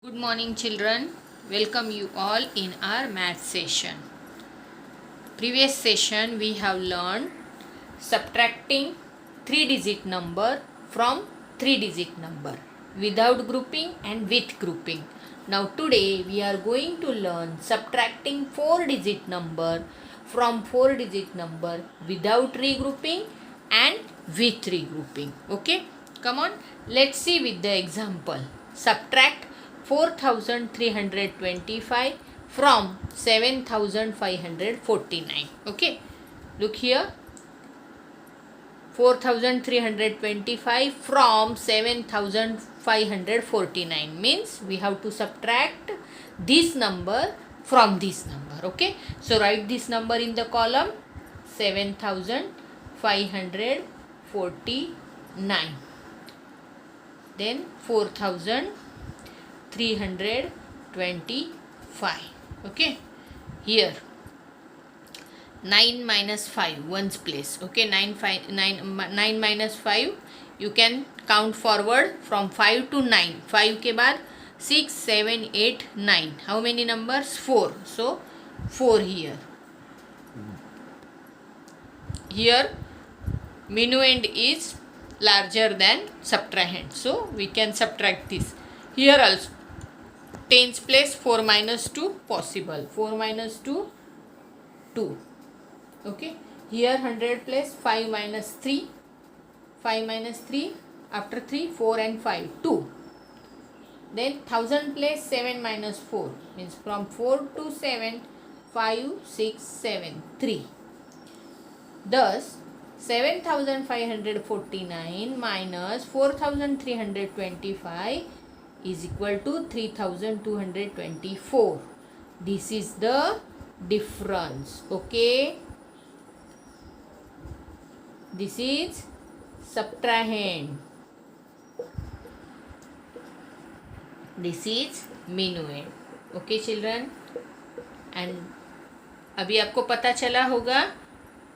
Good morning, children. Welcome you all in our math session. Previous session we have learned subtracting 3-digit number from 3-digit number without grouping and with grouping. Now today we are going to learn subtracting 4-digit number from 4-digit number without regrouping and with regrouping. Okay, come on, let's see with the example. Subtract 4325 from 7549. Okay, look here, 4325 from 7549 means we have to subtract this number from this number. Okay, so write this number in the column 7549, then 4325. Okay, here 9 minus 5 ones place. Okay, 9 minus 5 you can count forward from 5 to 9. 5 के बाद 6 7 8 9. How many numbers? 4. So 4 here. Here minuend is larger than subtrahend, so we can subtract this. Here also tens place 4 minus 2 possible. 4 minus 2 2. Okay, here 100 place 5 minus 3. 5 minus 3, after 3 4 and 5 2. Then 1000 place 7 minus 4 means from 4 to 7 5 6 7 3. Thus 7549 minus 4325 is equal to 3224. This is the difference. Okay, this is subtrahend, this is minuend. Okay children, and अभी आपको पता चला होगा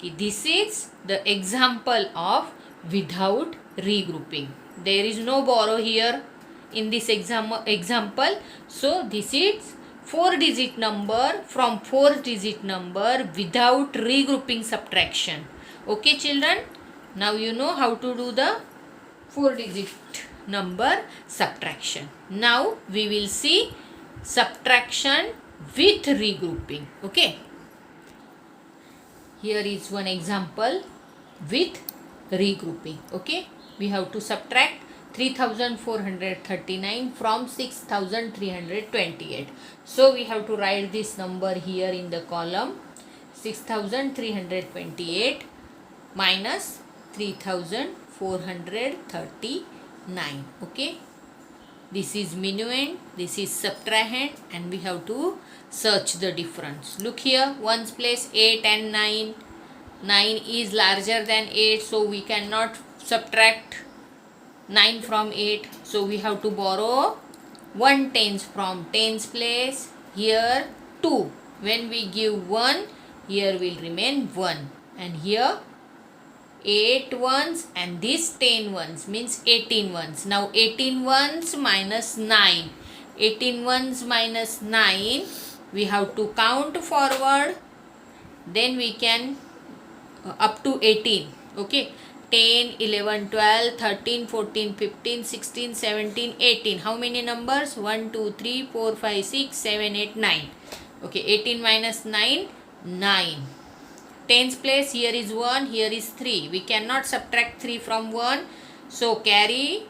कि this is the example of without regrouping. There is no borrow here in this example. So this is 4-digit number from 4-digit number without regrouping subtraction. Okay children, now you know how to do the 4-digit number subtraction. Now we will see subtraction with regrouping. Okay, here is one example with regrouping. Okay, we have to subtract 3439 from 6328. So we have to write this number here in the column 6328 minus 3439. Okay, this is minuend, this is subtrahend, and we have to search the difference. Look here, ones place 8 and 9. 9 is larger than 8, so we cannot subtract 9 from 8. So we have to borrow 1 tens from tens place. Here 2. When we give 1, here will remain 1. And here 8 ones and this 10 ones means 18 ones. Now 18 ones minus 9. 18 ones minus 9. We have to count forward. Then we can up to 18. Okay. 10, 11, 12, 13, 14, 15, 16, 17, 18. How many numbers? 1, 2, 3, 4, 5, 6, 7, 8, 9. Okay. 18 minus 9, 9. Tens place, here is 1, here is 3. We cannot subtract 3 from 1. So carry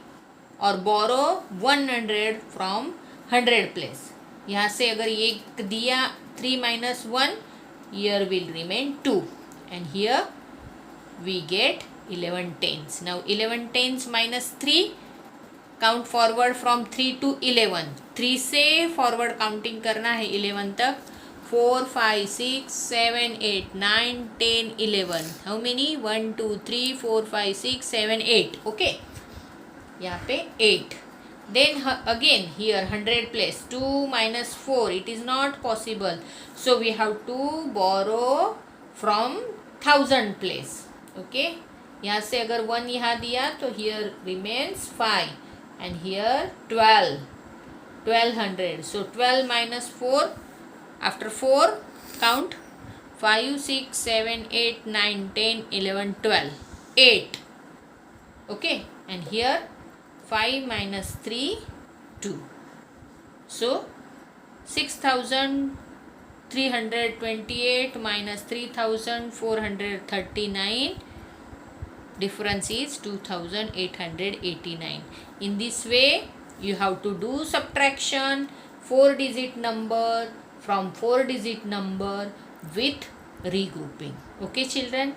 or borrow 100 from 100 place. यहाँ से अगर ये दिया 3 minus 1, here will remain 2. And here we get 11 tens. Now 11 tens minus 3, count forward from 3 to 11. 3 से forward counting करना है 11 तक. 4, 5, 6, 7, 8, 9, 10, 11. How many? 1, 2, 3, 4, 5, 6, 7, 8. Okay. यहाँ पे 8. Then again here 100 place 2 minus 4. It is not possible. So we have to borrow from 1000 place. Okay. यहाँ से अगर 1 यहाँ दिया तो here remains 5 and here 12. 1200. So 12 minus 4. After 4, count 5, 6, 7, 8, 9, 10, 11, 12. 8. Okay. And here 5 minus 3, 2. So 6328 minus 3439. Difference is 2889. In this way, you have to do subtraction 4-digit number from 4-digit number with regrouping. Okay, children?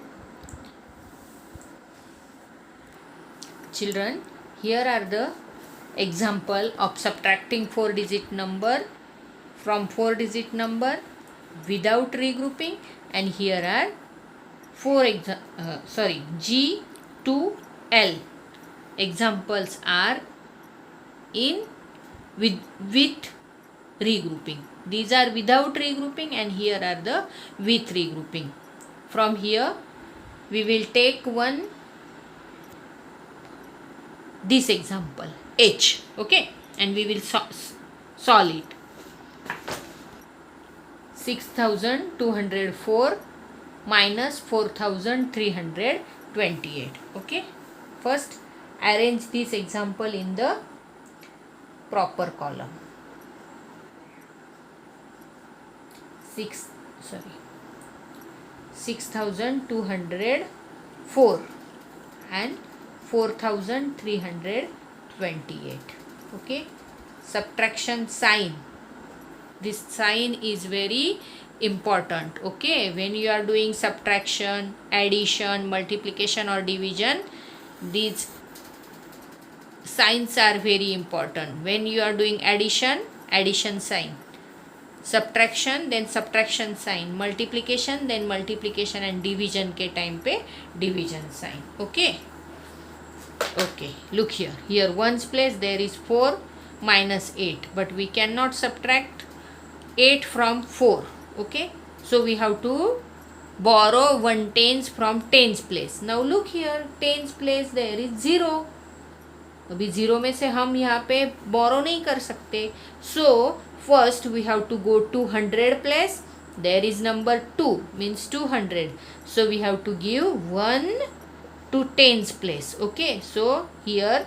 Children, here are the example of subtracting 4-digit number from 4-digit number without regrouping, and here are G to L. Examples are in with regrouping. These are without regrouping, and here are the with regrouping. From here we will take this example H, okay, and we will solve it. 6204 minus 4328. Okay, first arrange this example in the proper column. 6204 and 4328. Okay, subtraction sign. This sign is very important. Okay, when you are doing subtraction, addition, multiplication or division, these signs are very important. When you are doing addition, addition sign, subtraction, then subtraction sign, multiplication, then multiplication, and division के time पे division sign. Okay, okay, look here. Here ones place there is 4 minus 8, but we cannot subtract 8 from 4. Okay, so we have to borrow 1 tens from tens place. Now look here, tens place there is 0. अभी 0 में से हम यहाँ पे borrow नहीं कर सकते. So first we have to go to 100 place. There is number 2 means 200. So we have to give 1 to tens place. Okay, so here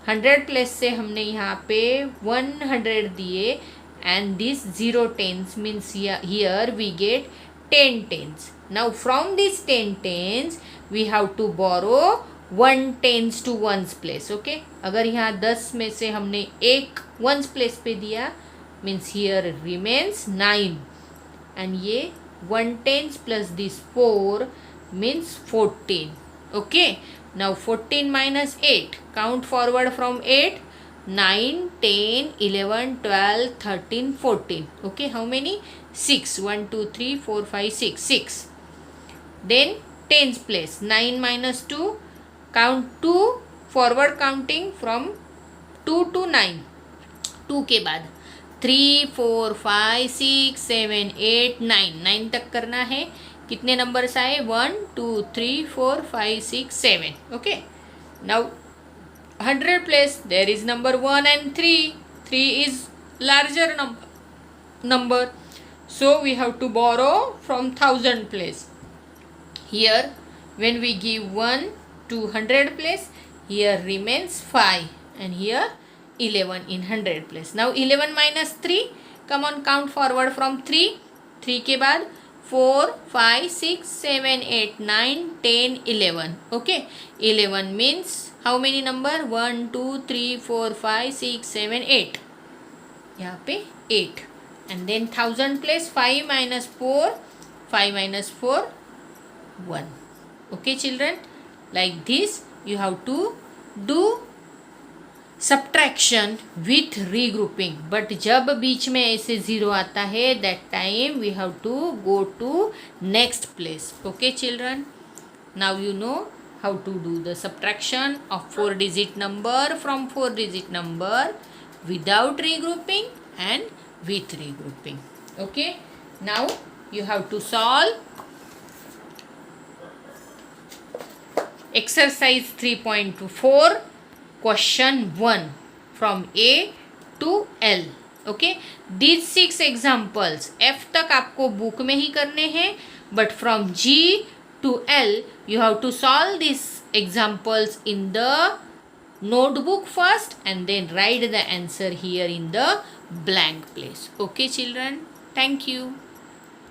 100 place से हमने यहाँ पे 100 दिए, and this 0 tens means here we get 10 tens. Now from this 10 tens we have to borrow 1 tens to ones place. Okay, अगर यहाँ 10 में से हमने एक ones place पे दिया means here remains 9, and ये 1 tens plus this 4 means 14. Okay, now 14 minus 8, count forward from 8, 9, 10, 11, 12, 13, 14. Okay, how many? 6. 1, 2, 3, 4, 5, 6. 6. Then tens place. 9 minus 2. Count 2. Forward counting from 2 to 9. 2 के बाद 3, 4, 5, 6, 7, 8, 9. 9 तक करना है. कितने नंबर्स आए? 1, 2, 3, 4, 5, 6, 7. Okay. Now 100 place there is number 1 and 3. 3 is larger number. So we have to borrow from 1000 place. Here when we give 1 to 100 place, here remains 5, and here 11 in 100 place. Now 11 minus 3, come on, count forward from 3. 3 के बाद 4, 5, 6, 7, 8, 9, 10, 11. Okay, 11 means how many number? 1, 2, 3, 4, 5, 6, 7, 8. यहाँ पे 8. And then 1000 place 5 minus 4. 5 minus 4, 1. Okay, children, like this you have to do subtraction with regrouping. But जब बीच में ऐसे 0 आता है, that time we have to go to next place. Okay, children, now you know how to do the subtraction of 4-digit number from 4-digit number without regrouping and with regrouping. Okay, now you have to solve exercise 3.4 question 1 from A to L. Okay, these 6 examples F तक आपको book में ही करने हैं, but from G to L you have to solve these examples in the notebook first and then write the answer here in the blank place. Okay children, thank you.